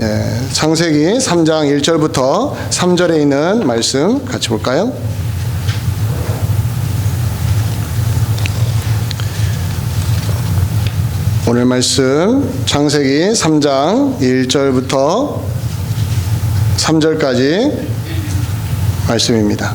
창세기 3장 1절부터 3절에 있는 말씀 같이 볼까요? 오늘 말씀 창세기 3장 1절부터 3절까지 말씀입니다.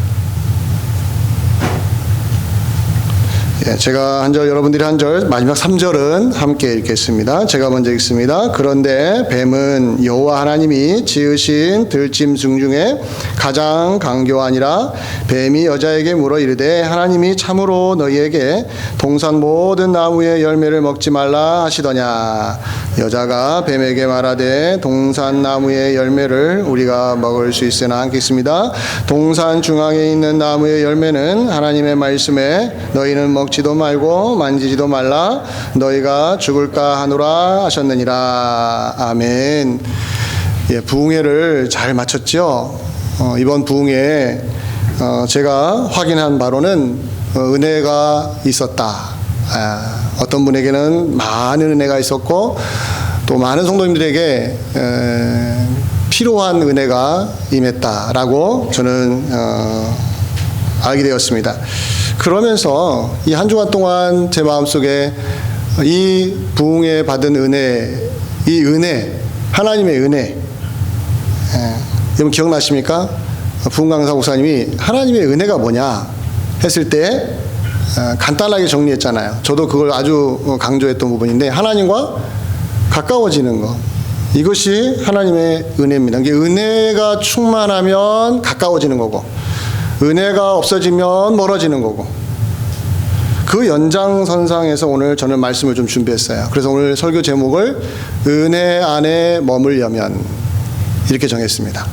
제가 한 절, 여러분들이 한 절, 마지막 3절은 함께 읽겠습니다. 제가 먼저 읽습니다. 그런데 뱀은 여호와 하나님이 지으신 들짐승 중에 가장 강교하니라. 뱀이 여자에게 물어 이르되 하나님이 참으로 너희에게 동산 모든 나무의 열매를 먹지 말라 하시더냐. 여자가 뱀에게 말하되 동산 나무의 열매를 우리가 먹을 수 있으나 않겠습니다. 동산 중앙에 있는 나무의 열매는 하나님의 말씀에 너희는 먹지도 말고 만지지도 말라 너희가 죽을까 하노라 하셨느니라. 아멘. 부흥회를 잘 마쳤죠. 이번 부흥회에 제가 확인한 바로는 은혜가 있었다. 어떤 분에게는 많은 은혜가 있었고 또 많은 성도님들에게 필요한 은혜가 임했다라고 저는 알게 되었습니다. 그러면서 이 한 주간 동안 제 마음속에 이 부흥에 받은 은혜, 이 은혜, 하나님의 은혜, 여러분 기억나십니까? 부흥 강사 목사님이 하나님의 은혜가 뭐냐 했을 때 간단하게 정리했잖아요. 저도 그걸 아주 강조했던 부분인데 하나님과 가까워지는 것, 이것이 하나님의 은혜입니다. 이게 은혜가 충만하면 가까워지는 거고 은혜가 없어지면 멀어지는 거고, 그 연장선상에서 오늘 저는 말씀을 좀 준비했어요. 그래서 오늘 설교 제목을 은혜 안에 머물려면 이렇게 정했습니다.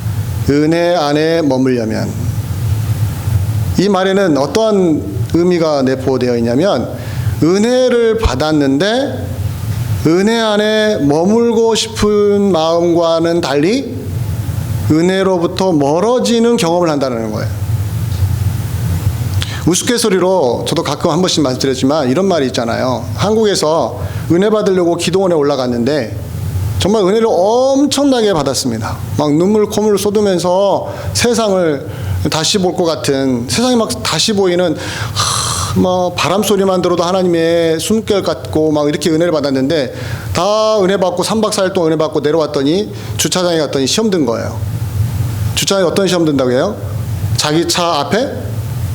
은혜 안에 머물려면. 이 말에는 어떠한 의미가 내포되어 있냐면 은혜를 받았는데 은혜 안에 머물고 싶은 마음과는 달리 은혜로부터 멀어지는 경험을 한다는 거예요. 우스갯소리로 저도 가끔 한 번씩 말씀드렸지만 이런 말이 있잖아요. 한국에서 은혜 받으려고 기도원에 올라갔는데 정말 은혜를 엄청나게 받았습니다. 막 눈물 콧물 쏟으면서 세상을 다시 볼 것 같은, 세상이 막 다시 보이는 뭐 바람 소리만 들어도 하나님의 숨결 같고 막 이렇게 은혜를 받았는데 다 은혜 받고 3박 4일 동안 은혜 받고 내려왔더니 주차장에 갔더니 시험 든 거예요. 주차장에 어떤 시험 든다고 해요? 자기 차 앞에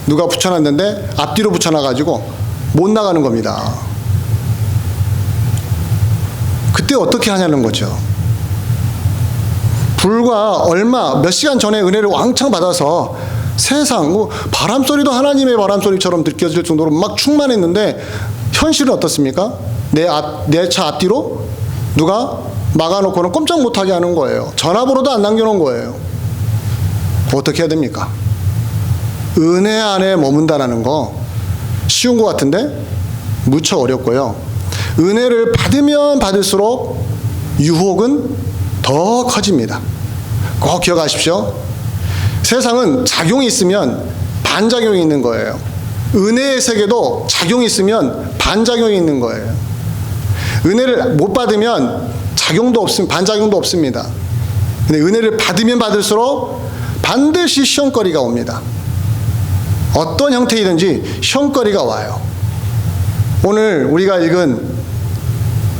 누가 붙여놨는데 앞뒤로 붙여놔가지고 못 나가는 겁니다. 그때 어떻게 하냐는 거죠. 불과 몇 시간 전에 은혜를 왕창 받아서 세상 바람소리도 하나님의 바람소리처럼 느껴질 정도로 막 충만했는데 현실은 어떻습니까? 내 차 앞뒤로 누가 막아놓고는 꼼짝 못하게 하는 거예요. 전화번호도 안 남겨놓은 거예요. 어떻게 해야 됩니까? 은혜 안에 머문다라는 거 쉬운 것 같은데 무척 어렵고요. 은혜를 받으면 받을수록 유혹은 더 커집니다. 꼭 기억하십시오. 세상은 작용이 있으면 반작용이 있는 거예요. 은혜의 세계도 작용이 있으면 반작용이 있는 거예요. 은혜를 못 받으면 반작용도 없습니다. 근데 은혜를 받으면 받을수록 반드시 시험거리가 옵니다. 어떤 형태이든지 시험거리가 와요. 오늘 우리가 읽은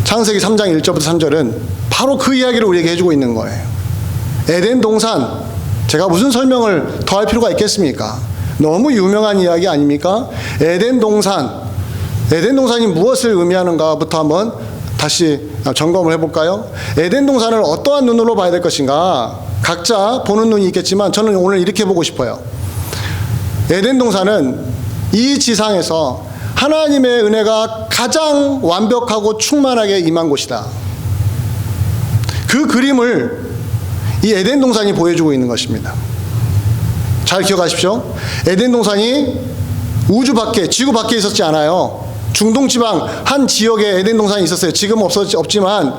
창세기 3장 1절부터 3절은 바로 그 이야기를 우리에게 해주고 있는 거예요. 에덴 동산, 제가 무슨 설명을 더 할 필요가 있겠습니까? 너무 유명한 이야기 아닙니까? 에덴 동산이 무엇을 의미하는가부터 한번 다시 점검을 해볼까요? 에덴 동산을 어떠한 눈으로 봐야 될 것인가? 각자 보는 눈이 있겠지만 저는 오늘 이렇게 보고 싶어요. 에덴 동산은 이 지상에서 하나님의 은혜가 가장 완벽하고 충만하게 임한 곳이다. 그 그림을 이 에덴 동산이 보여주고 있는 것입니다. 잘 기억하십시오. 에덴 동산이 우주 밖에, 지구 밖에 있었지 않아요. 중동 지방 한 지역에 에덴 동산이 있었어요. 지금은 없지만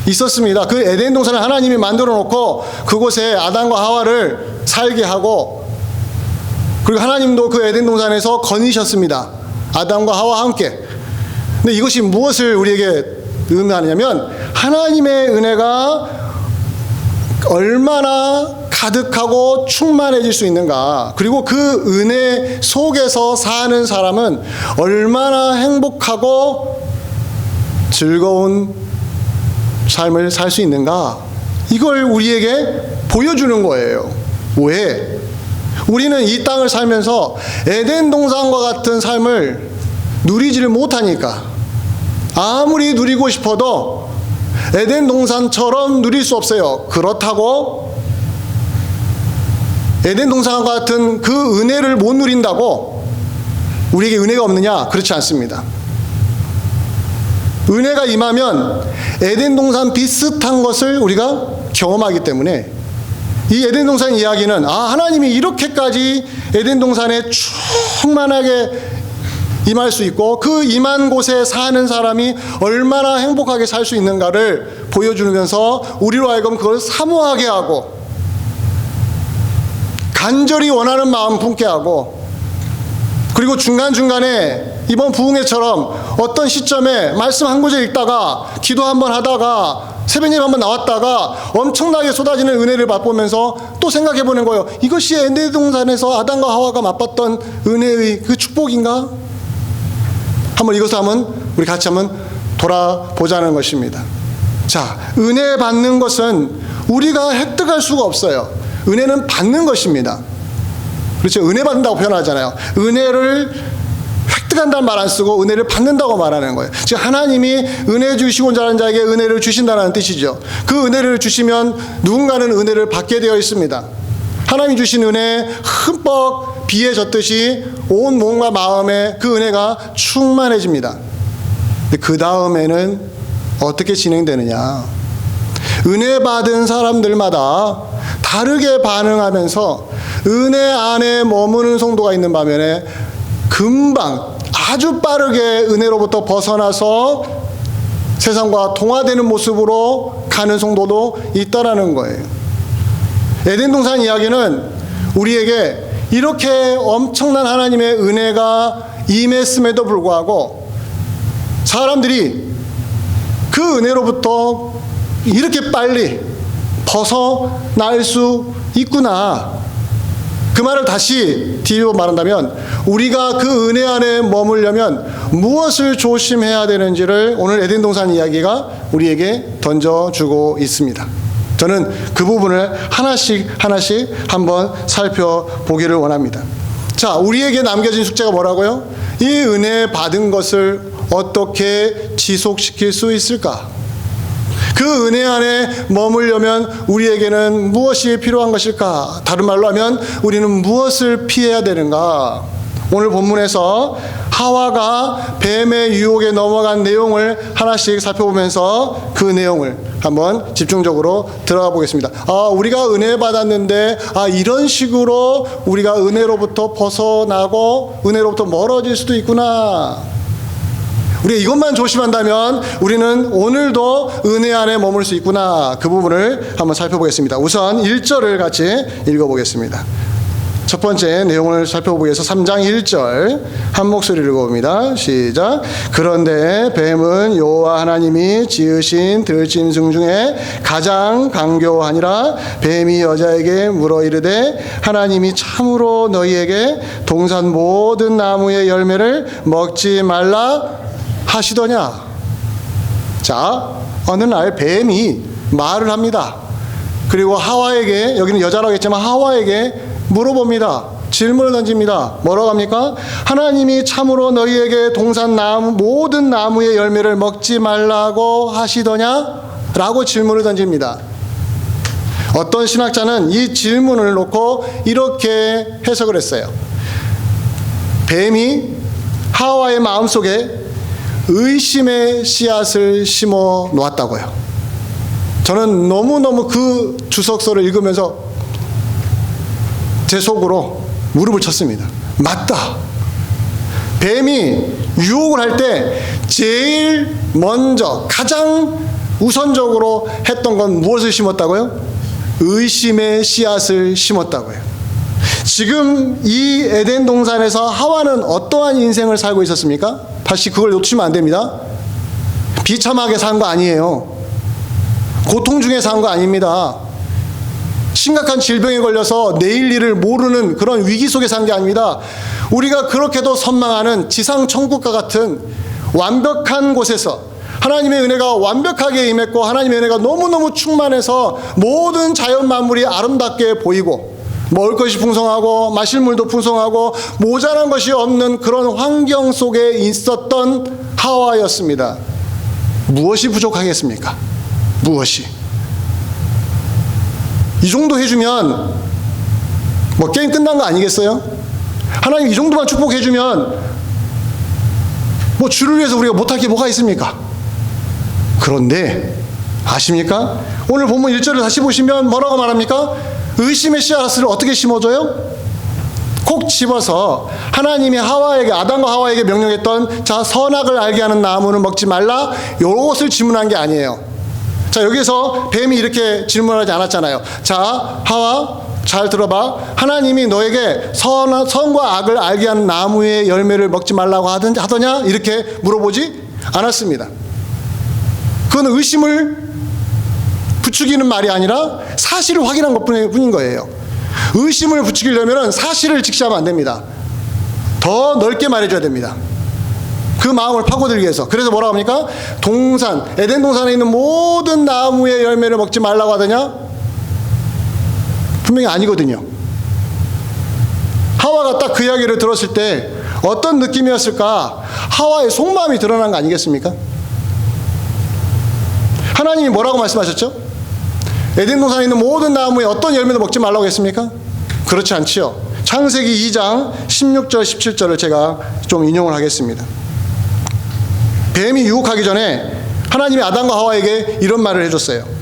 있었습니다. 그 에덴 동산을 하나님이 만들어 놓고 그곳에 아담과 하와를 살게 하고, 그리고 하나님도 그 에덴 동산에서 거니셨습니다. 아담과 하와와 함께. 근데 이것이 무엇을 우리에게 의미하냐면 하나님의 은혜가 얼마나 가득하고 충만해질 수 있는가, 그리고 그 은혜 속에서 사는 사람은 얼마나 행복하고 즐거운 삶을 살 수 있는가, 이걸 우리에게 보여주는 거예요. 왜? 우리는 이 땅을 살면서 에덴 동산과 같은 삶을 누리지를 못하니까. 아무리 누리고 싶어도 에덴 동산처럼 누릴 수 없어요. 그렇다고 에덴 동산과 같은 그 은혜를 못 누린다고 우리에게 은혜가 없느냐? 그렇지 않습니다. 은혜가 임하면 에덴 동산 비슷한 것을 우리가 경험하기 때문에, 이 에덴 동산 이야기는 하나님이 이렇게까지 에덴 동산에 충만하게 임할 수 있고 그 임한 곳에 사는 사람이 얼마나 행복하게 살 수 있는가를 보여주면서 우리로 하여금 그걸 사모하게 하고 간절히 원하는 마음 품게 하고, 그리고 중간중간에 이번 부흥회처럼 어떤 시점에 말씀 한 구절 읽다가 기도 한번 하다가 새벽예배 한번 나왔다가 엄청나게 쏟아지는 은혜를 맛보면서 또 생각해보는 거예요. 이것이 에덴 동산에서 아담과 하와가 맛봤던 은혜의 그 축복인가? 한번 이것을 우리 같이 한번 돌아보자는 것입니다. 자, 은혜 받는 것은 우리가 획득할 수가 없어요. 은혜는 받는 것입니다. 그렇죠? 은혜 받는다고 표현하잖아요. 은혜를 획득한다는 말 안 쓰고 은혜를 받는다고 말하는 거예요. 즉 하나님이 은혜 주시고자 하는 자에게 은혜를 주신다는 뜻이죠. 그 은혜를 주시면 누군가는 은혜를 받게 되어 있습니다. 하나님이 주신 은혜 흠뻑 비에 젖듯이 온 몸과 마음에 그 은혜가 충만해집니다. 그 다음에는 어떻게 진행되느냐? 은혜 받은 사람들마다 다르게 반응하면서 은혜 안에 머무는 성도가 있는 반면에 금방 아주 빠르게 은혜로부터 벗어나서 세상과 동화되는 모습으로 가는 성도도 있다라는 거예요. 에덴 동산 이야기는 우리에게 이렇게 엄청난 하나님의 은혜가 임했음에도 불구하고 사람들이 그 은혜로부터 이렇게 빨리 벗어날 수 있구나. 그 말을 다시 뒤집어 말한다면 우리가 그 은혜 안에 머물려면 무엇을 조심해야 되는지를 오늘 에덴 동산 이야기가 우리에게 던져주고 있습니다. 저는 그 부분을 하나씩 한번 살펴보기를 원합니다. 자, 우리에게 남겨진 숙제가 뭐라고요? 이 은혜 받은 것을 어떻게 지속시킬 수 있을까? 그 은혜 안에 머물려면 우리에게는 무엇이 필요한 것일까? 다른 말로 하면 우리는 무엇을 피해야 되는가? 오늘 본문에서 하와가 뱀의 유혹에 넘어간 내용을 하나씩 살펴보면서 그 내용을 한번 집중적으로 들어가 보겠습니다. 우리가 은혜 받았는데 이런 식으로 우리가 은혜로부터 벗어나고 은혜로부터 멀어질 수도 있구나. 우리가 이것만 조심한다면 우리는 오늘도 은혜 안에 머물 수 있구나. 그 부분을 한번 살펴보겠습니다. 우선 1절을 같이 읽어보겠습니다. 첫 번째 내용을 살펴보기 위해서 3장 1절 한 목소리를 읽어봅니다. 시작. 그런데 뱀은 여호와 하나님이 지으신 들짐승 중에 가장 강교하니라. 뱀이 여자에게 물어 이르되 하나님이 참으로 너희에게 동산 모든 나무의 열매를 먹지 말라 하시더냐. 자, 어느 날 뱀이 말을 합니다. 그리고 하와에게, 여기는 여자라고 했지만 하와에게 물어봅니다. 질문을 던집니다. 뭐라고 합니까? 하나님이 참으로 너희에게 동산 나무 모든 나무의 열매를 먹지 말라고 하시더냐? 라고 질문을 던집니다. 어떤 신학자는 이 질문을 놓고 이렇게 해석을 했어요. 뱀이 하와의 마음속에 의심의 씨앗을 심어 놓았다고요. 저는 너무너무 그 주석서를 읽으면서 제 속으로 무릎을 쳤습니다. 맞다. 뱀이 유혹을 할 때 제일 먼저 가장 우선적으로 했던 건 무엇을 심었다고요? 의심의 씨앗을 심었다고요. 지금 이 에덴 동산에서 하와는 어떠한 인생을 살고 있었습니까? 다시 그걸 놓치면 안 됩니다. 비참하게 산 거 아니에요. 고통 중에 산 거 아닙니다. 심각한 질병에 걸려서 내일 일을 모르는 그런 위기 속에 산 게 아닙니다. 우리가 그렇게도 선망하는 지상 천국과 같은 완벽한 곳에서 하나님의 은혜가 완벽하게 임했고 하나님의 은혜가 너무너무 충만해서 모든 자연 만물이 아름답게 보이고 먹을 것이 풍성하고 마실 물도 풍성하고 모자란 것이 없는 그런 환경 속에 있었던 하와였습니다. 무엇이 부족하겠습니까? 무엇이? 이 정도 해주면 뭐 게임 끝난 거 아니겠어요? 하나님 이 정도만 축복해주면 뭐 주를 위해서 우리가 못할 게 뭐가 있습니까? 그런데 아십니까? 오늘 본문 1절을 다시 보시면 뭐라고 말합니까? 의심의 씨앗을 어떻게 심어줘요? 콕 집어서 하나님이 아담과 하와에게 명령했던 자 선악을 알게 하는 나무는 먹지 말라, 요것을 질문한 게 아니에요. 자, 여기서 뱀이 이렇게 질문하지 않았잖아요. 자, 하와 잘 들어봐. 하나님이 너에게 선과 악을 알게 하는 나무의 열매를 먹지 말라고 하더냐? 이렇게 물어보지 않았습니다. 그건 의심을 부추기는 말이 아니라 사실을 확인한 것뿐인 거예요. 의심을 부추기려면 사실을 직시하면 안 됩니다. 더 넓게 말해줘야 됩니다. 그 마음을 파고들기 위해서. 그래서 뭐라고 합니까? 에덴 동산에 있는 모든 나무의 열매를 먹지 말라고 하더냐? 분명히 아니거든요. 하와가 딱 그 이야기를 들었을 때 어떤 느낌이었을까? 하와의 속마음이 드러난 거 아니겠습니까? 하나님이 뭐라고 말씀하셨죠? 에덴 동산에 있는 모든 나무에 어떤 열매도 먹지 말라고 했습니까? 그렇지 않지요. 창세기 2장 16절 17절을 제가 좀 인용을 하겠습니다. 뱀이 유혹하기 전에 하나님이 아담과 하와에게 이런 말을 해줬어요.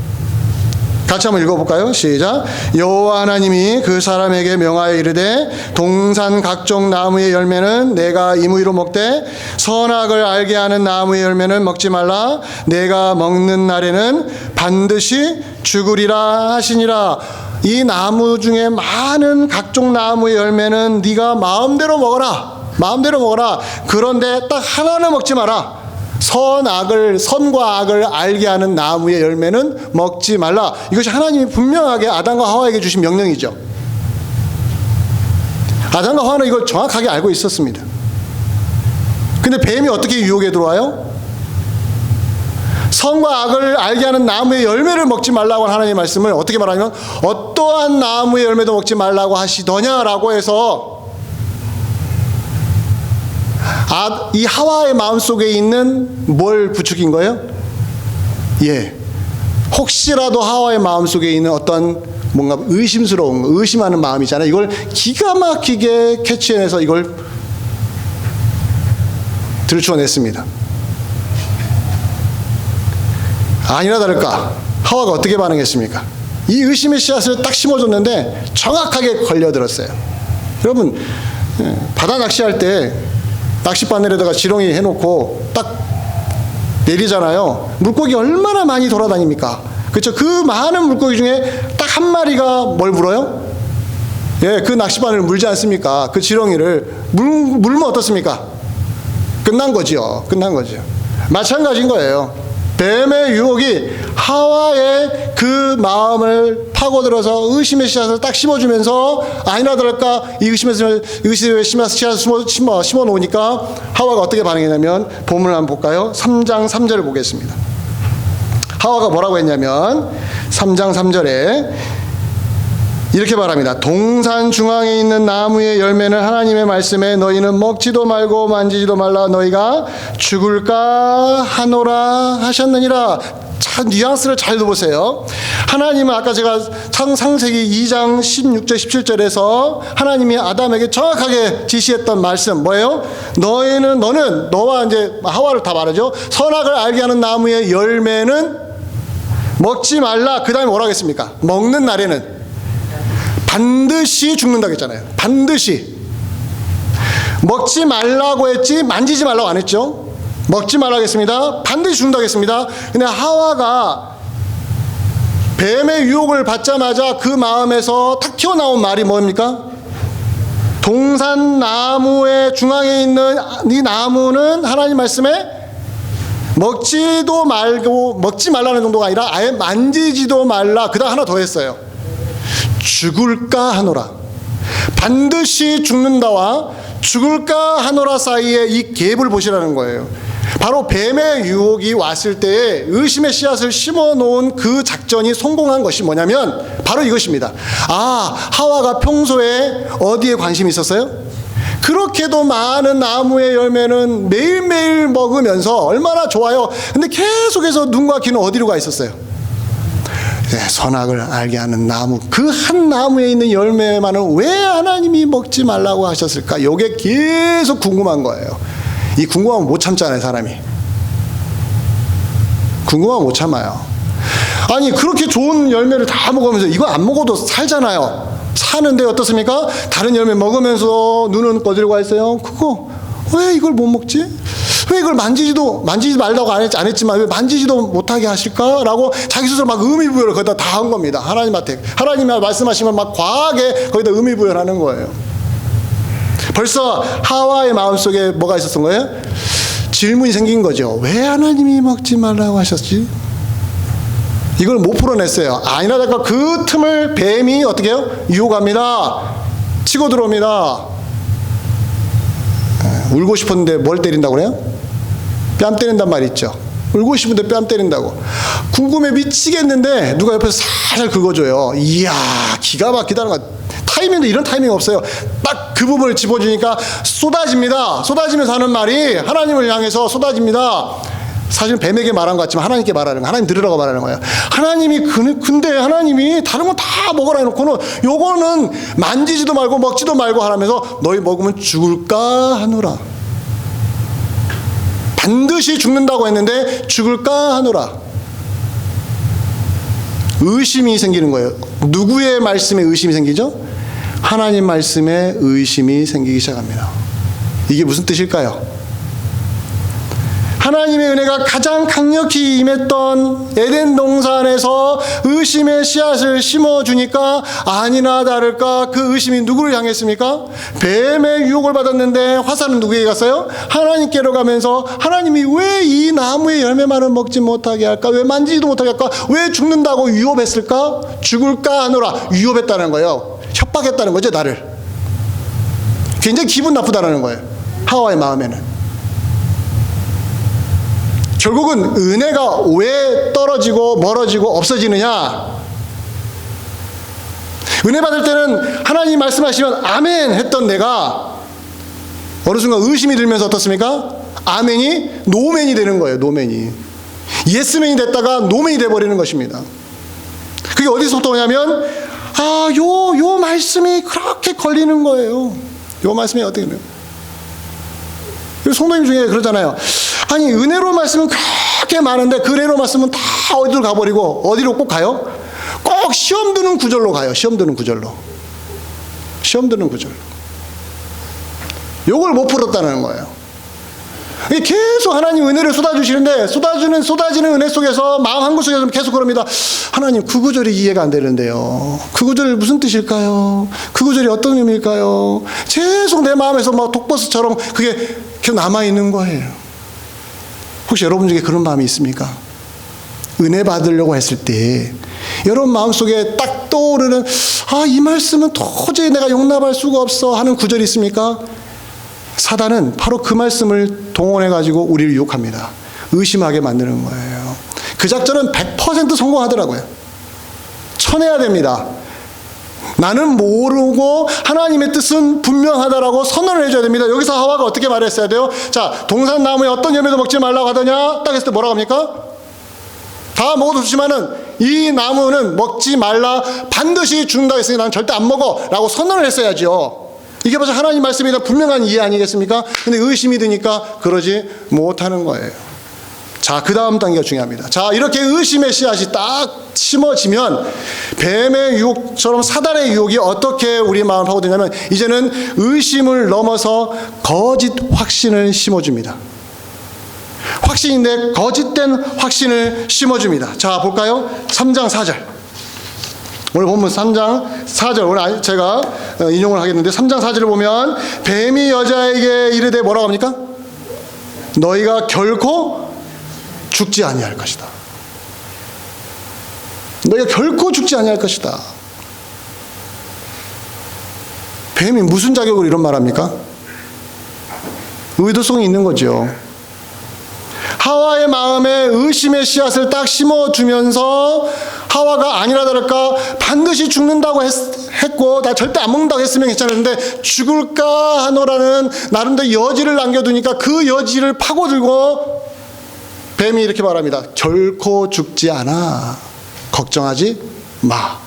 같이 한번 읽어볼까요? 시작. 여호와 하나님이 그 사람에게 명하여 이르되 동산 각종 나무의 열매는 내가 임의로 먹되 선악을 알게 하는 나무의 열매는 먹지 말라. 내가 먹는 날에는 반드시 죽으리라 하시니라. 이 나무 중에 많은 각종 나무의 열매는 네가 마음대로 먹어라. 마음대로 먹어라. 그런데 딱 하나는 먹지 마라. 선과 악을 알게 하는 나무의 열매는 먹지 말라. 이것이 하나님이 분명하게 아담과 하와에게 주신 명령이죠. 아담과 하와는 이걸 정확하게 알고 있었습니다. 근데 뱀이 어떻게 유혹에 들어와요? 선과 악을 알게 하는 나무의 열매를 먹지 말라고 하는 하나님의 말씀을 어떻게 말하냐면 어떠한 나무의 열매도 먹지 말라고 하시더냐라고 해서 이 하와의 마음속에 있는 뭘 부추긴 거예요? 예. 혹시라도 하와의 마음속에 있는 어떤 뭔가 의심스러운, 의심하는 마음이잖아요. 이걸 기가 막히게 캐치해내서 이걸 들추어냈습니다. 아니나 다를까 하와가 어떻게 반응했습니까? 이 의심의 씨앗을 딱 심어줬는데 정확하게 걸려들었어요. 여러분, 바다 낚시할 때 낚싯바늘에다가 지렁이 해놓고 딱 내리잖아요. 물고기 얼마나 많이 돌아다닙니까? 그렇죠? 그 많은 물고기 중에 딱 한 마리가 뭘 물어요? 예, 그 낚싯바늘을 물지 않습니까? 그 지렁이를 물면 어떻습니까? 끝난 거지요. 끝난 거죠. 마찬가지인 거예요. 뱀의 유혹이 하와의 그 마음을 파고들어서 의심의 씨앗을 딱 심어주면서 아니나 다를까 이 의심의 씨앗을 심어 놓으니까 하와가 어떻게 반응했냐면 본문을 한번 볼까요? 3장 3절을 보겠습니다. 하와가 뭐라고 했냐면 3장 3절에 이렇게 말합니다. 동산 중앙에 있는 나무의 열매는 하나님의 말씀에 너희는 먹지도 말고 만지지도 말라 너희가 죽을까 하노라 하셨느니라. 참 뉘앙스를 잘 들어보세요. 하나님은 아까 제가 창세기 2장 16절 17절에서 하나님이 아담에게 정확하게 지시했던 말씀 뭐예요? 너는 너와 이제 하와를 다 말하죠. 선악을 알게 하는 나무의 열매는 먹지 말라. 그 다음에 뭐라고 했습니까? 먹는 날에는 반드시 죽는다고 했잖아요. 반드시. 먹지 말라고 했지 만지지 말라고 안 했죠. 먹지 말라고 했습니다. 반드시 죽는다고 했습니다. 근데 하와가 뱀의 유혹을 받자마자 그 마음에서 탁 튀어나온 말이 뭡니까? 동산 나무의 중앙에 있는 이 나무는 하나님 말씀에 먹지도 말고 먹지 말라는 정도가 아니라 아예 만지지도 말라. 그 다음 하나 더 했어요. 죽을까 하노라. 반드시 죽는다와 죽을까 하노라 사이에 이 갭을 보시라는 거예요. 바로 뱀의 유혹이 왔을 때에 의심의 씨앗을 심어놓은 그 작전이 성공한 것이 뭐냐면 바로 이것입니다. 하와가 평소에 어디에 관심이 있었어요? 그렇게도 많은 나무의 열매는 매일매일 먹으면서 얼마나 좋아요. 근데 계속해서 눈과 귀는 어디로 가 있었어요? 선악을 알게 하는 나무, 그 한 나무에 있는 열매만은 왜 하나님이 먹지 말라고 하셨을까? 이게 계속 궁금한 거예요. 이 궁금하면 못 참잖아요, 사람이. 궁금하면 못 참아요. 아니, 그렇게 좋은 열매를 다 먹으면서 이거 안 먹어도 살잖아요. 사는데 어떻습니까? 다른 열매 먹으면서 눈은 어디로 가 있어요? 그거 왜 이걸 못 먹지? 왜 이걸 만지지 말라고 안 했지만 왜 만지지도 못하게 하실까라고 자기 스스로 막 의미부여를 거기다 다 한 겁니다. 하나님한테. 하나님이 말씀하시면 막 과하게 거기다 의미부여를 하는 거예요. 벌써 하와의 마음속에 뭐가 있었던 거예요? 질문이 생긴 거죠. 왜 하나님이 먹지 말라고 하셨지? 이걸 못 풀어냈어요. 아니나 다를까 그 틈을 뱀이 어떻게 해요? 유혹합니다. 치고 들어옵니다. 울고 싶었는데 뭘 때린다고 그래요? 뺨 때린단 말이 있죠. 울고 싶은데 뺨 때린다고. 궁금해 미치겠는데 누가 옆에서 살살 긁어줘요. 이야, 기가 막히다는 거. 타이밍도 이런 타이밍 없어요. 딱 그 부분을 짚어주니까 쏟아집니다. 쏟아지면서 하는 말이 하나님을 향해서 쏟아집니다. 사실은 뱀에게 말한 것 같지만 하나님께 말하는 거예요. 하나님 들으라고 말하는 거예요. 하나님이 근데 하나님이 다른 건 다 먹으라 해놓고는 요거는 만지지도 말고 먹지도 말고 하라면서 너희 먹으면 죽을까 하노라. 반드시 죽는다고 했는데 죽을까 하노라. 의심이 생기는 거예요. 누구의 말씀에 의심이 생기죠? 하나님 말씀에 의심이 생기기 시작합니다. 이게 무슨 뜻일까요? 하나님의 은혜가 가장 강력히 임했던 에덴 동산에서 의심의 씨앗을 심어주니까 아니나 다를까 그 의심이 누구를 향했습니까? 뱀의 유혹을 받았는데 화살은 누구에게 갔어요? 하나님께로 가면서 하나님이 왜 이 나무의 열매만을 먹지 못하게 할까? 왜 만지지도 못하게 할까? 왜 죽는다고 위협했을까? 죽을까 하노라. 위협했다는 거예요. 협박했다는 거죠, 나를. 굉장히 기분 나쁘다는 거예요, 하와의 마음에는. 결국은 은혜가 왜 떨어지고 멀어지고 없어지느냐? 은혜 받을 때는 하나님 말씀하시면 아멘 했던 내가 어느 순간 의심이 들면서 어떻습니까? 아멘이 노멘이 되는 거예요. 노멘이. 예스맨이 됐다가 노멘이 돼버리는 것입니다. 그게 어디서부터 오냐면 요 말씀이 그렇게 걸리는 거예요. 요 말씀이 어떻게 돼요? 성도님 중에 그러잖아요. 아니, 은혜로 말씀은 그렇게 많은데 그 은혜로 말씀은 다 어디로 가버리고 어디로 꼭 가요? 꼭 시험 드는 구절로 가요. 시험 드는 구절로. 요걸 못 풀었다는 거예요. 계속 하나님 은혜를 쏟아주시는데 쏟아지는 은혜 속에서 마음 한 구석에서 계속 그럽니다. 하나님, 그 구절이 이해가 안 되는데요. 그 구절이 무슨 뜻일까요? 그 구절이 어떤 의미일까요? 계속 내 마음에서 막 독버스처럼 그게 계속 남아있는 거예요. 혹시 여러분 중에 그런 마음이 있습니까? 은혜 받으려고 했을 때 여러분 마음속에 딱 떠오르는 이 말씀은 도저히 내가 용납할 수가 없어 하는 구절이 있습니까? 사단은 바로 그 말씀을 동원해가지고 우리를 유혹합니다. 의심하게 만드는 거예요. 그 작전은 100% 성공하더라고요. 쳐내야 됩니다. 나는 모르고 하나님의 뜻은 분명하다라고 선언을 해줘야 됩니다. 여기서 하와가 어떻게 말했어야 돼요? 자, 동산나무에 어떤 열매도 먹지 말라고 하더냐? 딱 했을 때 뭐라고 합니까? 다 먹어도 좋지만은 이 나무는 먹지 말라, 반드시 죽는다 했으니 나는 절대 안 먹어 라고 선언을 했어야죠. 이게 벌써 하나님 말씀이라 분명한 이해 아니겠습니까? 근데 의심이 드니까 그러지 못하는 거예요. 자, 그 다음 단계가 중요합니다. 자, 이렇게 의심의 씨앗이 딱 심어지면 뱀의 유혹처럼 사단의 유혹이 어떻게 우리 마음을 파고드냐면 이제는 의심을 넘어서 거짓 확신을 심어줍니다. 확신인데 거짓된 확신을 심어줍니다. 자, 볼까요? 3장 4절. 오늘 본문 3장 4절, 오늘 제가 인용을 하겠는데 3장 4절을 보면 뱀이 여자에게 이르되 뭐라고 합니까? 너희가 결코 죽지 아니할 것이다. 너희가 결코 죽지 아니할 것이다. 뱀이 무슨 자격으로 이런 말 합니까? 의도성이 있는 거죠. 하와의 마음에 의심의 씨앗을 딱 심어주면서 하와가 아니라 다를까 반드시 죽는다고 했고 나 절대 안 먹는다고 했으면 괜찮았는데 죽을까 하노라는 나름대로 여지를 남겨두니까 그 여지를 파고들고 뱀이 이렇게 말합니다. 결코 죽지 않아. 걱정하지 마.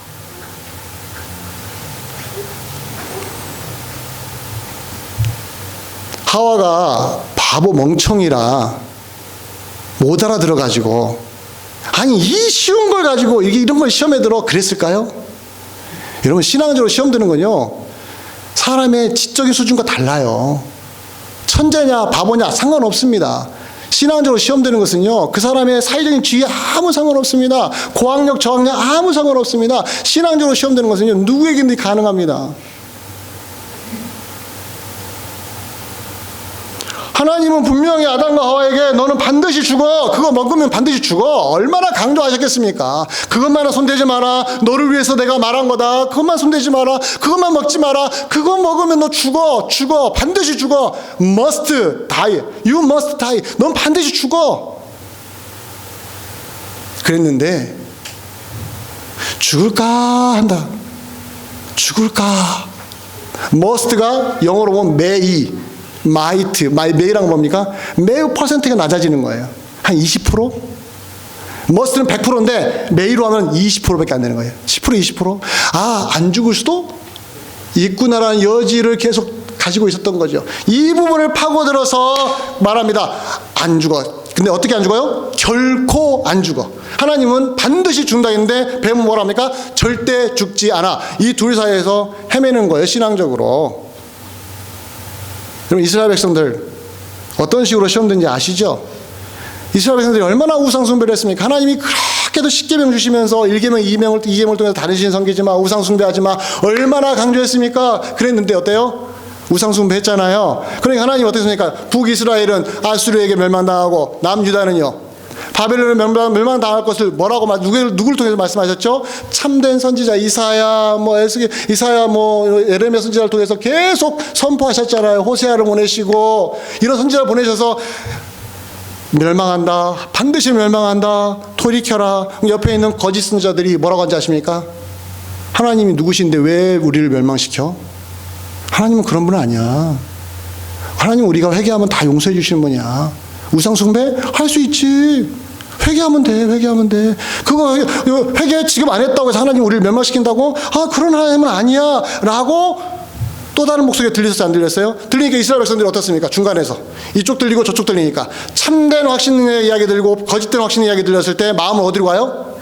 하와가 바보 멍청이라 못 알아들어가지고 아니 이 쉬운 걸 가지고 이런 걸 시험에 들어 그랬을까요? 여러분 신앙적으로 시험 드는 건요 사람의 지적인 수준과 달라요. 천재냐 바보냐 상관없습니다. 신앙적으로 시험 드는 것은요 그 사람의 사회적인 지위에 아무 상관없습니다. 고학력 저학력 아무 상관없습니다. 신앙적으로 시험 드는 것은요 누구에게든 가능합니다. 하나님은 분명히 아담과 하와에게 너는 반드시 죽어. 그거 먹으면 반드시 죽어. 얼마나 강조하셨겠습니까? 그것만 손대지 마라. 너를 위해서 내가 말한 거다. 그것만 손대지 마라. 그것만 먹지 마라. 그거 먹으면 너 죽어. 죽어. 반드시 죽어. Must die. You must die. 넌 반드시 죽어. 그랬는데 죽을까 한다. 죽을까. Must가 영어로 보면 may. may랑 뭡니까? 매우 퍼센트가 낮아지는 거예요. 한 20%? 머스트는 100%인데 may로 하면 20%밖에 안 되는 거예요. 10%, 20%? 아, 안 죽을 수도 있구나라는 여지를 계속 가지고 있었던 거죠. 이 부분을 파고들어서 말합니다. 안 죽어. 근데 어떻게 안 죽어요? 결코 안 죽어. 하나님은 반드시 죽는다 했는데 뱀은 뭐라 합니까? 절대 죽지 않아. 이 둘 사이에서 헤매는 거예요. 신앙적으로. 여러분 이스라엘 백성들 어떤 식으로 시험 든지 아시죠? 이스라엘 백성들이 얼마나 우상 숭배를 했습니까? 하나님이 그렇게도 10계명 주시면서 1계명, 2계명을 통해서 다른 신 섬기지 마, 우상 숭배하지 마, 얼마나 강조했습니까? 그랬는데 어때요? 우상 숭배했잖아요. 그러니까 하나님이 어떻습니까? 북이스라엘은 아수르에게 멸망당하고 남유다는요 바벨론을 멸망당할 것을 뭐라고 누구를 통해서 말씀하셨죠? 참된 선지자 이사야, 에레미야 선지자를 통해서 계속 선포하셨잖아요. 호세아를 보내시고 이런 선지자를 보내셔서 멸망한다, 반드시 멸망한다, 돌이켜라. 옆에 있는 거짓 선지자들이 뭐라고 하는지 아십니까? 하나님이 누구신데 왜 우리를 멸망시켜? 하나님은 그런 분 아니야. 하나님 우리가 회개하면 다 용서해 주시는 분이야. 우상 숭배? 할 수 있지. 회개하면 돼. 회개하면 돼. 그거 회개 지금 안 했다고 해서 하나님 우리를 멸망시킨다고? 아, 그런 하나님은 아니야. 라고 또 다른 목소리가 들리셨어요? 안 들렸어요? 들리니까 이스라엘 백성들이 어떻습니까? 중간에서. 이쪽 들리고 저쪽 들리니까. 참된 확신의 이야기 들리고 거짓된 확신의 이야기 들렸을 때 마음은 어디로 가요?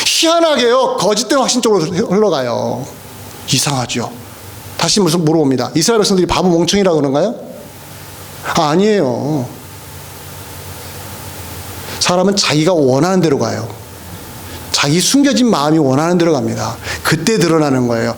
희한하게요. 거짓된 확신 쪽으로 흘러가요. 이상하죠. 다시 무슨 물어봅니다. 이스라엘 백성들이 바보 멍청이라고 그런가요? 아, 아니에요. 사람은 자기가 원하는 대로 가요. 자기 숨겨진 마음이 원하는 대로 갑니다. 그때 드러나는 거예요.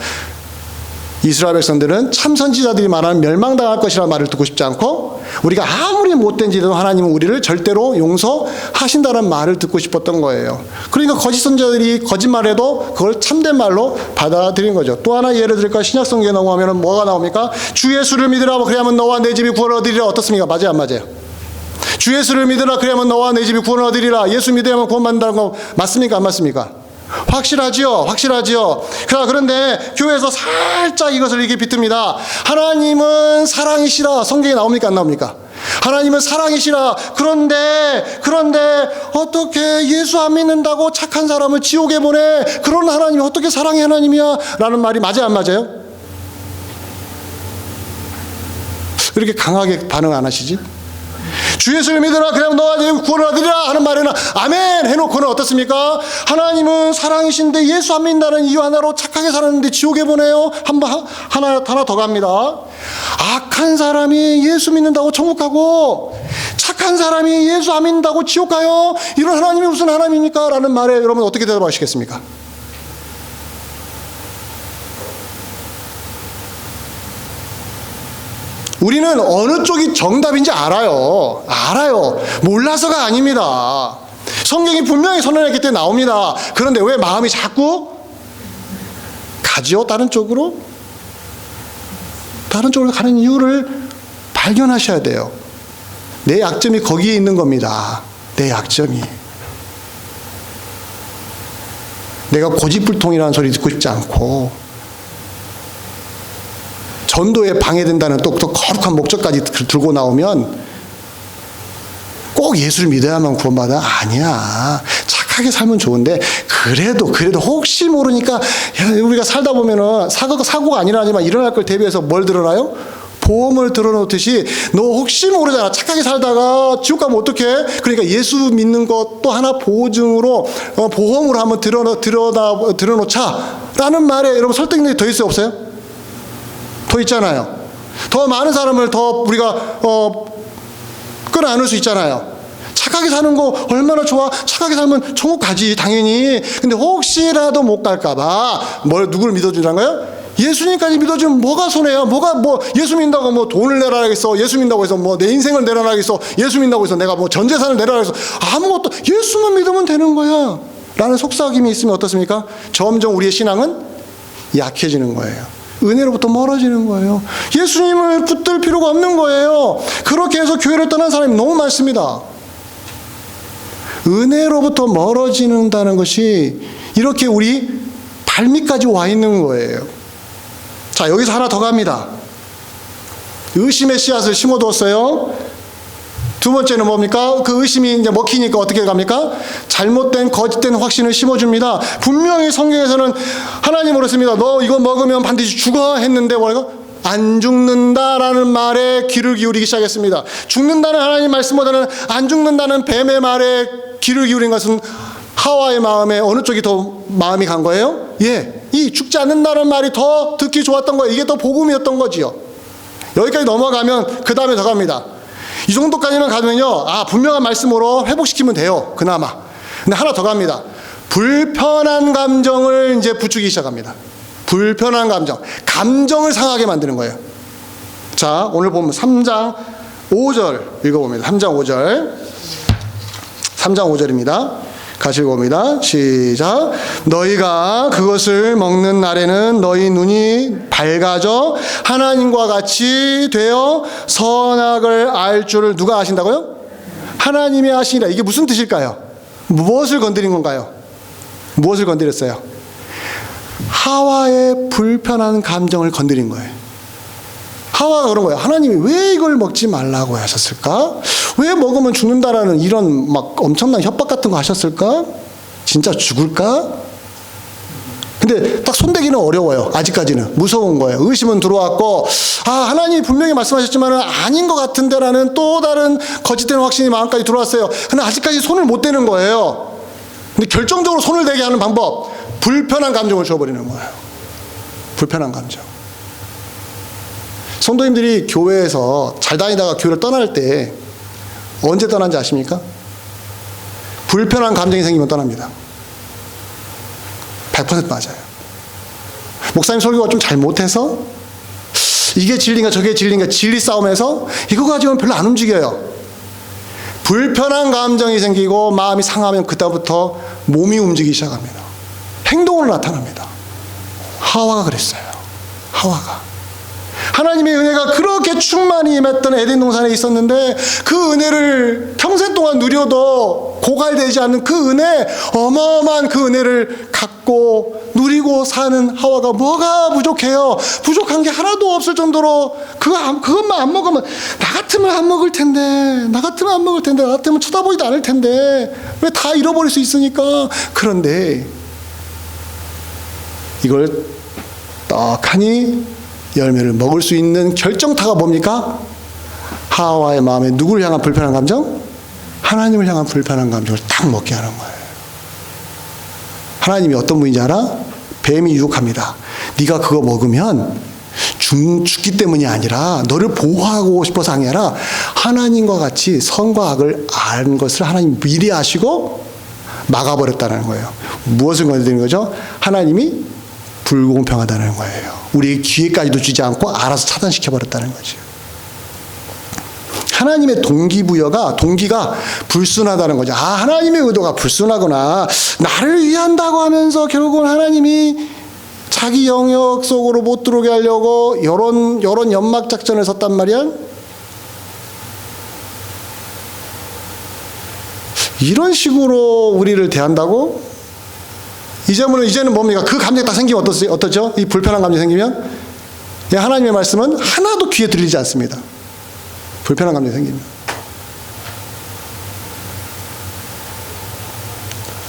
이스라엘 백성들은 참 선지자들이 말하는 멸망당할 것이라는 말을 듣고 싶지 않고 우리가 아무리 못된 지도 하나님은 우리를 절대로 용서하신다는 말을 듣고 싶었던 거예요. 그러니까 거짓 선지자들이 거짓말해도 그걸 참된 말로 받아들인 거죠. 또 하나 예를 들까 신약 성경에 넘어가면 뭐가 나옵니까? 주 예수를 믿으라 그래야만 너와 내 집이 구원을 얻으리라. 어떻습니까? 맞아요, 안 맞아요? 주 예수를 믿으라 그래야만 너와 내 집이 구원을 얻으리라. 예수 믿어야만 구원받는다는 거 맞습니까? 안 맞습니까? 확실하지요. 확실하지요. 그런데 교회에서 살짝 이것을 이렇게 비틉니다. 하나님은 사랑이시라. 성경에 나옵니까? 안 나옵니까? 하나님은 사랑이시라. 그런데 어떻게 예수 안 믿는다고 착한 사람을 지옥에 보내? 그런 하나님이 어떻게 사랑의 하나님이야? 라는 말이 맞아요, 안 맞아요? 왜 이렇게 강하게 반응 안 하시지? 주 예수를 믿으라 그러면 너와 내 구원을 얻으리라 하는 말에는 아멘 해놓고는 어떻습니까? 하나님은 사랑이신데 예수 안 믿는다는 이유 하나로 착하게 살았는데 지옥에 보내요. 하나 더 갑니다. 악한 사람이 예수 믿는다고 천국 가고 착한 사람이 예수 안 믿는다고 지옥 가요. 이런 하나님이 무슨 하나님입니까? 라는 말에 여러분 어떻게 대답하시겠습니까? 우리는 어느 쪽이 정답인지 알아요. 몰라서가 아닙니다. 성경이 분명히 선언했기 때문에 나옵니다. 그런데 왜 마음이 자꾸 가지요? 다른 쪽으로? 다른 쪽으로 가는 이유를 발견하셔야 돼요. 내 약점이 거기에 있는 겁니다. 내 약점이. 내가 고집불통이라는 소리 듣고 싶지 않고 전도에 방해된다는 또 거룩한 목적까지 들고 나오면 꼭 예수를 믿어야만 구원받아? 아니야. 착하게 살면 좋은데 그래도 혹시 모르니까 우리가 살다 보면은 사고가 아니라지만 일어날 걸 대비해서 뭘 들어놔요? 보험을 들어놓듯이 너 혹시 모르잖아. 착하게 살다가 지옥 가면 어떡해? 그러니까 예수 믿는 것도 하나 보증으로 보험으로 한번 들어놓자 라는 말에 여러분 설득력이 더 있어요 없어요? 더 있잖아요. 더 많은 사람을 더 우리가 끌어안을 수 있잖아요. 착하게 사는 거 얼마나 좋아. 착하게 살면 천국 가지 당연히. 근데 혹시라도 못 갈까봐 누구를 믿어주라는 거예요? 예수님까지 믿어주면 뭐가 손해야? 예수 믿는다고 뭐 돈을 내라겠어? 예수 믿는다고 해서 뭐 내 인생을 내라겠어? 예수 믿는다고 해서 내가 뭐 전 재산을 내라겠어? 아무것도 예수만 믿으면 되는 거야 라는 속삭임이 있으면 어떻습니까? 점점 우리의 신앙은 약해지는 거예요. 은혜로부터 멀어지는 거예요. 예수님을 붙들 필요가 없는 거예요. 그렇게 해서 교회를 떠난 사람이 너무 많습니다. 은혜로부터 멀어지는다는 것이 이렇게 우리 발밑까지 와 있는 거예요. 자, 여기서 하나 더 갑니다. 의심의 씨앗을 심어두었어요. 두 번째는 뭡니까? 그 의심이 이제 먹히니까 어떻게 갑니까? 잘못된 거짓된 확신을 심어줍니다. 분명히 성경에서는 하나님으로 씁니다. 너 이거 먹으면 반드시 죽어 했는데 뭐랄까? 안 죽는다라는 말에 귀를 기울이기 시작했습니다. 죽는다는 하나님 말씀보다는 안 죽는다는 뱀의 말에 귀를 기울인 것은 하와의 마음에 어느 쪽이 더 마음이 간 거예요? 예, 이 죽지 않는다는 말이 더 듣기 좋았던 거예요. 이게 더 복음이었던 거지요. 여기까지 넘어가면 그 다음에 더 갑니다. 이 정도까지만 가면요, 분명한 말씀으로 회복시키면 돼요. 그나마. 근데 하나 더 갑니다. 불편한 감정을 이제 부추기 시작합니다. 불편한 감정을 상하게 만드는 거예요. 자, 오늘 보면 3장 5절 읽어봅니다. 3장 5절입니다. 같이 읽어봅니다. 시작. 너희가 그것을 먹는 날에는 너희 눈이 밝아져 하나님과 같이 되어 선악을 알 줄을 누가 아신다고요? 하나님이 아시니라. 이게 무슨 뜻일까요? 무엇을 건드린 건가요? 무엇을 건드렸어요? 하와의 불편한 감정을 건드린 거예요. 하와가 그런 거예요. 하나님이 왜 이걸 먹지 말라고 하셨을까? 왜 먹으면 죽는다라는 이런 막 엄청난 협박 같은 거 하셨을까? 진짜 죽을까? 근데 딱 손대기는 어려워요. 아직까지는 무서운 거예요. 의심은 들어왔고, 하나님이 분명히 말씀하셨지만 아닌 것 같은데라는 또 다른 거짓된 확신이 마음까지 들어왔어요. 근데 아직까지 손을 못 대는 거예요. 근데 결정적으로 손을 대게 하는 방법, 불편한 감정을 줘버리는 거예요. 불편한 감정. 성도님들이 교회에서 잘 다니다가 교회를 떠날 때 언제 떠난지 아십니까? 불편한 감정이 생기면 떠납니다. 100% 맞아요. 목사님 설교가 좀 잘못해서 이게 진리인가 저게 진리인가 진리 싸움에서 이거 가지고는 별로 안 움직여요. 불편한 감정이 생기고 마음이 상하면 그때부터 몸이 움직이기 시작합니다. 행동으로 나타납니다. 하와가 그랬어요. 하와가. 하나님의 은혜가 그렇게 충만히 임했던 에덴 동산에 있었는데 그 은혜를 평생 동안 누려도 고갈되지 않는 그 은혜, 어마어마한 그 은혜를 갖고 누리고 사는 하와가 뭐가 부족해요? 부족한 게 하나도 없을 정도로 그것만 안 먹으면 나 같으면 안 먹을 텐데, 나 같으면 쳐다보지도 않을 텐데 왜 다 잃어버릴 수 있으니까. 그런데 이걸 떡하니 열매를 먹을 수 있는 결정타가 뭡니까? 하와의 마음에 누구를 향한 불편한 감정? 하나님을 향한 불편한 감정을 딱 먹게 하는 거예요. 하나님이 어떤 분인지 알아? 뱀이 유혹합니다. 네가 그거 먹으면 죽기 때문이 아니라 너를 보호하고 싶어서 아니라 하나님과 같이 선과 악을 아는 것을 하나님 미리 아시고 막아버렸다는 거예요. 무엇을 건드리는 거죠? 하나님이 불공평하다는 거예요. 우리 기회까지도 주지 않고 알아서 차단시켜버렸다는 거죠. 하나님의 동기가 불순하다는 거죠. 하나님의 의도가 불순하구나. 나를 위한다고 하면서 결국은 하나님이 자기 영역 속으로 못 들어오게 하려고 여론 연막 작전을 썼단 말이야. 이런 식으로 우리를 대한다고? 이제는 뭡니까? 그 감정이 딱 생기면 어떠죠? 이 불편한 감정이 생기면? 하나님의 말씀은 하나도 귀에 들리지 않습니다. 불편한 감정이 생기면.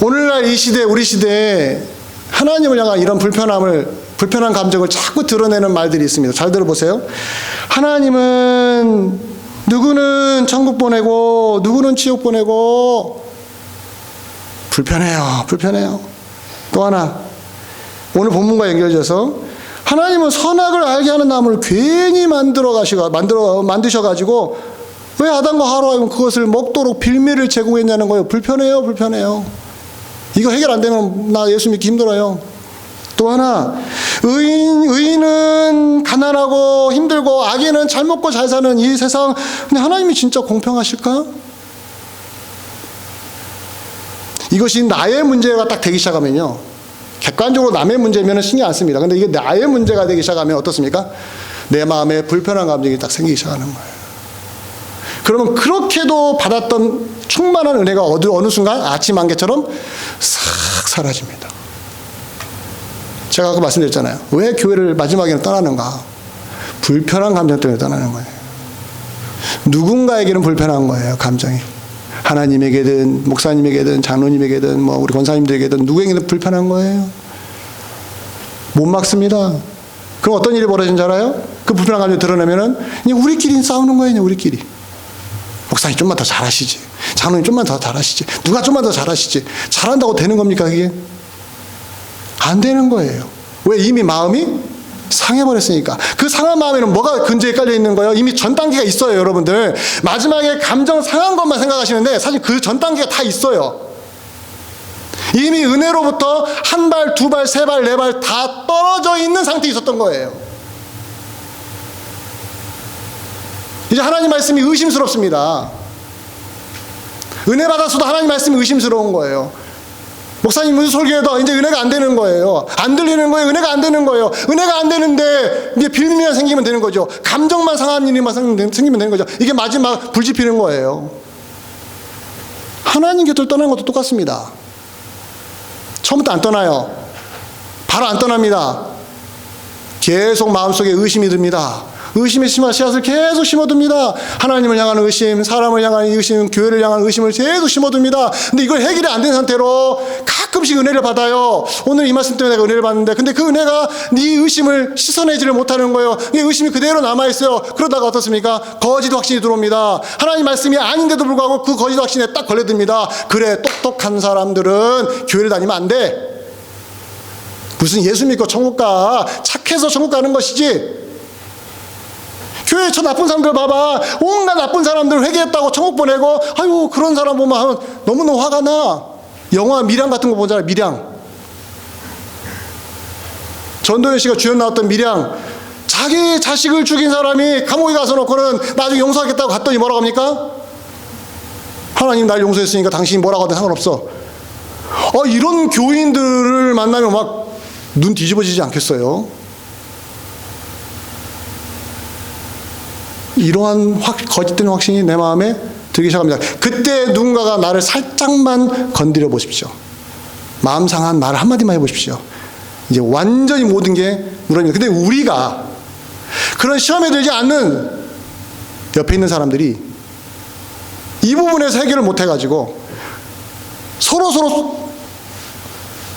오늘날 이 시대, 우리 시대에 하나님을 향한 이런 불편한 감정을 자꾸 드러내는 말들이 있습니다. 잘 들어보세요. 하나님은 누구는 천국 보내고 누구는 지옥 보내고 불편해요. 또 하나, 오늘 본문과 연결돼서 하나님은 선악을 알게 하는 나무를 괜히 만드셔가지고 왜 아담과 하와는 그것을 먹도록 빌미를 제공했냐는 거예요. 불편해요. 이거 해결 안 되면 나 예수 믿기 힘들어요. 또 하나, 의인은 가난하고 힘들고 악인은 잘 먹고 잘 사는 이 세상, 근데 하나님이 진짜 공평하실까? 이것이 나의 문제가 딱 되기 시작하면요, 객관적으로 남의 문제면 신경 안 씁니다. 근데 이게 나의 문제가 되기 시작하면 어떻습니까? 내 마음에 불편한 감정이 딱 생기기 시작하는 거예요. 그러면 그렇게도 받았던 충만한 은혜가 어느 순간 아침 안개처럼 싹 사라집니다. 제가 아까 말씀드렸잖아요. 왜 교회를 마지막에는 떠나는가? 불편한 감정 때문에 떠나는 거예요. 누군가에게는 불편한 거예요, 감정이. 하나님에게든 목사님에게든 장로님에게든 우리 권사님들에게든 누구에게든 불편한 거예요. 못 막습니다. 그럼 어떤 일이 벌어진 줄 알아요? 그 불편한 감정 드러내면은 그냥 우리끼리 싸우는 거예요. 그냥 우리끼리. 목사님 좀만 더 잘하시지. 장로님 좀만 더 잘하시지. 누가 좀만 더 잘하시지. 잘한다고 되는 겁니까, 그게? 안 되는 거예요. 왜? 이미 마음이 상해버렸으니까. 그 상한 마음에는 뭐가 근저에 깔려 있는 거예요? 이미 전 단계가 있어요, 여러분들. 마지막에 감정 상한 것만 생각하시는데 사실 그 전 단계가 다 있어요. 이미 은혜로부터 한 발, 두 발, 세 발, 네 발 다 떨어져 있는 상태에 있었던 거예요. 이제 하나님 말씀이 의심스럽습니다. 은혜 받았어도 하나님 말씀이 의심스러운 거예요. 목사님 무슨 설교해도 이제 은혜가 안 되는 거예요. 안 들리는 거예요. 은혜가 안 되는 거예요. 은혜가 안 되는데 이제 빌미만 생기면 되는 거죠. 감정만 상한 일이만 생기면 되는 거죠. 이게 마지막 불 지피는 거예요. 하나님 곁을 떠나는 것도 똑같습니다. 처음부터 안 떠나요. 바로 안 떠납니다. 계속 마음속에 의심이 듭니다. 의심의 씨앗을 계속 심어둡니다. 하나님을 향한 의심, 사람을 향한 의심, 교회를 향한 의심을 계속 심어둡니다. 근데 이걸 해결이 안 된 상태로 가끔씩 은혜를 받아요. 오늘 이 말씀 때문에 내가 은혜를 받는데, 근데 그 은혜가 네 의심을 씻어내지를 못하는 거예요. 이 의심이 그대로 남아있어요. 그러다가 어떻습니까? 거짓 확신이 들어옵니다. 하나님 말씀이 아닌데도 불구하고 그 거짓 확신에 딱 걸려듭니다. 그래, 똑똑한 사람들은 교회를 다니면 안 돼. 무슨 예수 믿고 천국 가. 착해서 천국 가는 것이지. 교회 저 나쁜 사람들 봐봐. 온갖 나쁜 사람들 회개했다고 천국 보내고, 아유, 그런 사람 보면 너무너무 화가 나. 영화 밀양 같은 거 보잖아요. 밀양. 전도연 씨가 주연 나왔던 밀양. 자기 자식을 죽인 사람이 감옥에 가서 놓고는 나중에 용서하겠다고 갔더니 뭐라고 합니까? 하나님 날 용서했으니까 당신이 뭐라고 하든 상관없어. 이런 교인들을 만나면 막 눈 뒤집어지지 않겠어요? 이러한 거짓된 확신이 내 마음에 들기 시작합니다. 그때 누군가가 나를 살짝만 건드려 보십시오. 마음 상한 말을 한마디만 해보십시오. 이제 완전히 모든 게 무너집니다. 근데 우리가 그런 시험에 들지 않는 옆에 있는 사람들이 이 부분에서 해결을 못 해가지고 서로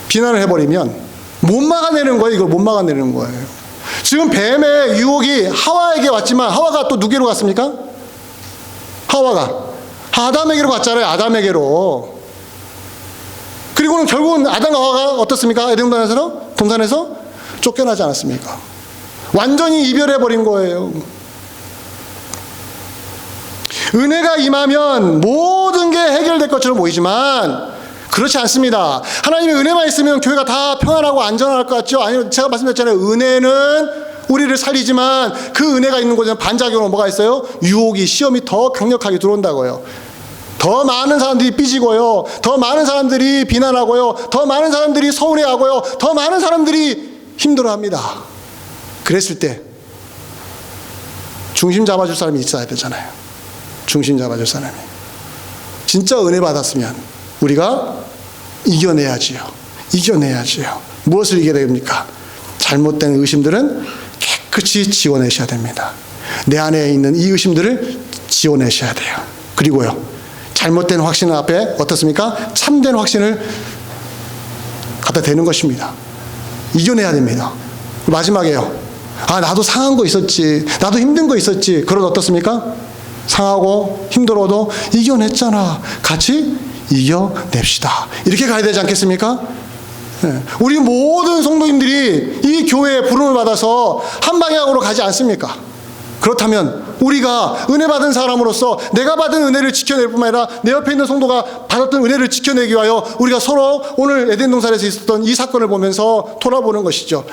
비난을 해버리면 못 막아내는 거예요. 이걸 못 막아내는 거예요. 지금 뱀의 유혹이 하와에게 왔지만 하와가 또 누구로 갔습니까? 하와가 아담에게로 갔잖아요. 아담에게로. 그리고는 결국은 아담과 하와가 어떻습니까? 에덴 동산에서 쫓겨나지 않았습니까? 완전히 이별해버린 거예요. 은혜가 임하면 모든 게 해결될 것처럼 보이지만 그렇지 않습니다. 하나님의 은혜만 있으면 교회가 다 평안하고 안전할 것 같죠? 아니요, 제가 말씀드렸잖아요. 은혜는 우리를 살리지만 그 은혜가 있는 곳에는 반작용은 뭐가 있어요? 유혹이, 시험이 더 강력하게 들어온다고요. 더 많은 사람들이 삐지고요. 더 많은 사람들이 비난하고요. 더 많은 사람들이 서운해하고요. 더 많은 사람들이 힘들어합니다. 그랬을 때 중심 잡아줄 사람이 있어야 되잖아요. 중심 잡아줄 사람이. 진짜 은혜 받았으면 우리가 이겨내야지요. 이겨내야지요. 무엇을 이겨야 됩니까? 잘못된 의심들은 깨끗이 지워내셔야 됩니다. 내 안에 있는 이 의심들을 지워내셔야 돼요. 그리고요, 잘못된 확신 앞에 어떻습니까? 참된 확신을 갖다 대는 것입니다. 이겨내야 됩니다. 마지막에요, 나도 상한 거 있었지, 나도 힘든 거 있었지. 그러다 어떻습니까? 상하고 힘들어도 이겨냈잖아. 같이 이겨냅시다. 이렇게 가야 되지 않겠습니까? 우리 모든 성도님들이 이 교회에 부름을 받아서 한 방향으로 가지 않습니까? 그렇다면 우리가 은혜 받은 사람으로서 내가 받은 은혜를 지켜낼 뿐만 아니라 내 옆에 있는 성도가 받았던 은혜를 지켜내기 위하여 우리가 서로 오늘 에덴 동산에서 있었던 이 사건을 보면서 돌아보는 것이죠.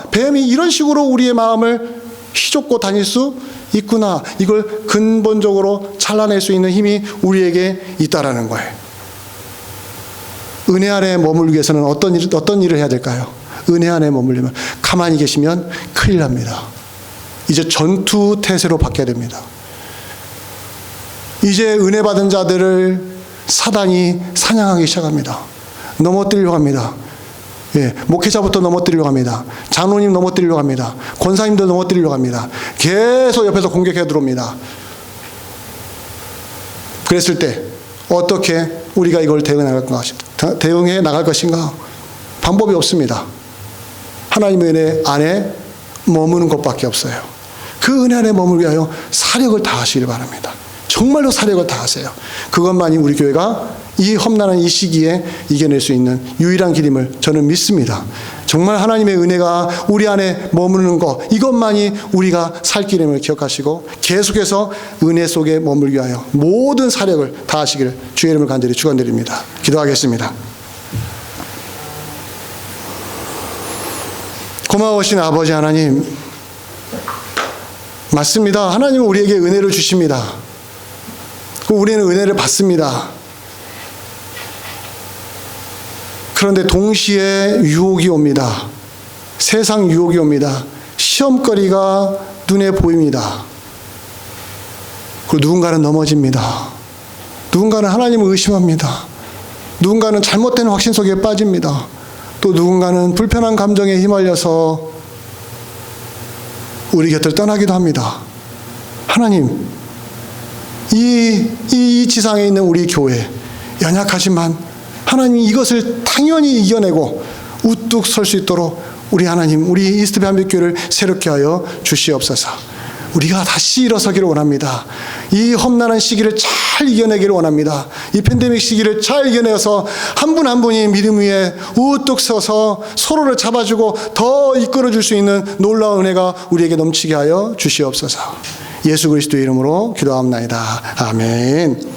뱀이 이런 식으로 우리의 마음을 휘젓고 다닐 수 있구나. 이걸 근본적으로 잘라낼 수 있는 힘이 우리에게 있다라는 거예요. 은혜 안에 머물기 위해서는 어떤 일을 해야 될까요? 은혜 안에 머물려면 가만히 계시면 큰일 납니다. 이제 전투 태세로 바뀌어야 됩니다. 이제 은혜 받은 자들을 사단이 사냥하기 시작합니다. 넘어뜨리려고 합니다. 목회자부터 넘어뜨리려고 합니다. 장로님 넘어뜨리려고 합니다. 권사님들 넘어뜨리려고 합니다. 계속 옆에서 공격해 들어옵니다. 그랬을 때 어떻게 우리가 이걸 대응해 나갈 것인가? 방법이 없습니다. 하나님의 은혜 안에 머무는 것밖에 없어요. 그 은혜 안에 머물기 위하여 사력을 다하시길 바랍니다. 정말로 사력을 다하세요. 그것만이 우리 교회가 이 험난한 이 시기에 이겨낼 수 있는 유일한 길임을 저는 믿습니다. 정말 하나님의 은혜가 우리 안에 머무는 것, 이것만이 우리가 살 길임을 기억하시고 계속해서 은혜 속에 머물기 위하여 모든 사력을 다하시기를 주의 이름을 간절히 축원드립니다. 기도하겠습니다. 고마우신 아버지 하나님, 맞습니다. 하나님은 우리에게 은혜를 주십니다. 우리는 은혜를 받습니다. 그런데 동시에 유혹이 옵니다. 세상 유혹이 옵니다. 시험거리가 눈에 보입니다. 그리고 누군가는 넘어집니다. 누군가는 하나님을 의심합니다. 누군가는 잘못된 확신 속에 빠집니다. 또 누군가는 불편한 감정에 휘말려서 우리 곁을 떠나기도 합니다. 하나님, 이 지상에 있는 우리 교회, 연약하지만 하나님 이것을 당연히 이겨내고 우뚝 설 수 있도록 우리 하나님, 우리 이스트배 한빛교회를 새롭게 하여 주시옵소서. 우리가 다시 일어서기를 원합니다. 이 험난한 시기를 잘 이겨내기를 원합니다. 이 팬데믹 시기를 잘 이겨내서 한 분 한 분이 믿음 위에 우뚝 서서 서로를 잡아주고 더 이끌어줄 수 있는 놀라운 은혜가 우리에게 넘치게 하여 주시옵소서. 예수 그리스도의 이름으로 기도합나이다. 아멘.